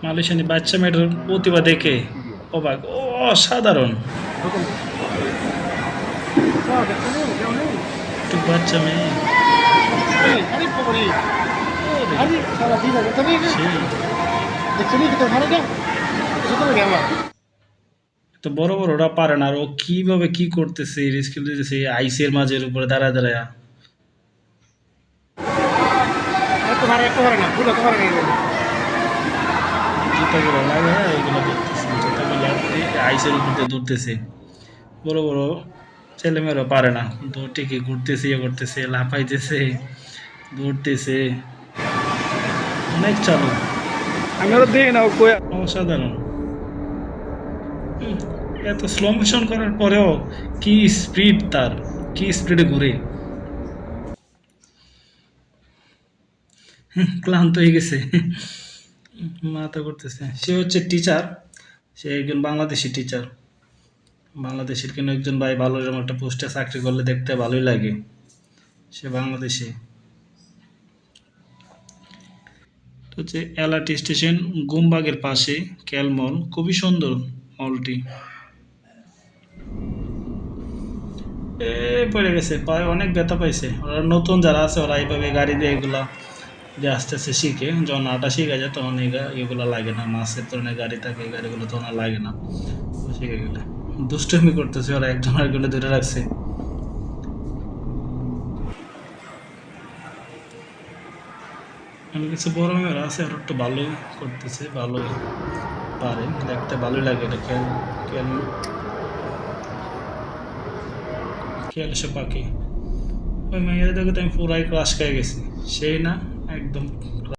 মালয়েশিয়ানি বাচ্চা মেয়েটার প্রতিভা দেখে অবাক, অসাধারণ। একটু বাচ্চা মেয়ে তো বড় বড় ওরা পারে না, আর ও কিভাবে কি করতেছে, রিস্কিল দিতেছে আইসের মাঝের উপরে দাঁড়ায় দাঁড়ায় জুতাগুলো লাগে, এগুলো করতেছে, জুতাগুলো আইসের উপর দিয়ে দৌড়তেছে। বড় বড় ছেলেমেয়েরা পারে না, কিন্তু ঠিকই ঘুরতেছে, ইয়ে করতেছে, লাফাইতেছে, দৌড়তেছে, অনেক চালু। আমি আরো দেখি না অসাধারণ। এত স্লো মোশন করার পরেও কি স্পিড তার, কি স্পিডে ঘুরে। ক্লান্ত হয়ে গেছে, মাথা করতেছে। সে হচ্ছে টিচার, সে একজন বাংলাদেশি টিচার। বাংলাদেশের কেন একজন ভাই ভালো এরকম একটা পোস্টে চাকরি করলে দেখতে ভালোই লাগে। সে বাংলাদেশে হচ্ছে এলআরটি স্টেশন, গুমবাগের পাশে ক্যাল মল, খুবই সুন্দর মলটি। পড়ে গেছে, পায়ে অনেক ব্যথা পাইছে। ওরা নতুন যারা আছে ওরা এইভাবে গাড়ি দিয়ে এগুলা যে আস্তে আস্তে শিখে, যখন আটা শিখে যায় তখন এগুলো লাগে না, মাছের ধরনের গাড়ি থাকে, এই গাড়িগুলো তখন আর লাগে না শিখে গেলে। দুষ্টমি করতেছে ওরা, একজন আরেকজনে ধরে রাখছে। আমি কিছু বড় মেয়েরা আছে আর একটু ভালোই করতেছে, ভালোই পারে, দেখতে ভালোই লাগে। এটা খেয়াল খেয়াল খেয়াল এসে পাখি। ওই মেয়েরা দেখে তো আমি পুরাই ক্রাশ খেয়ে গেছি, সেই না একদম।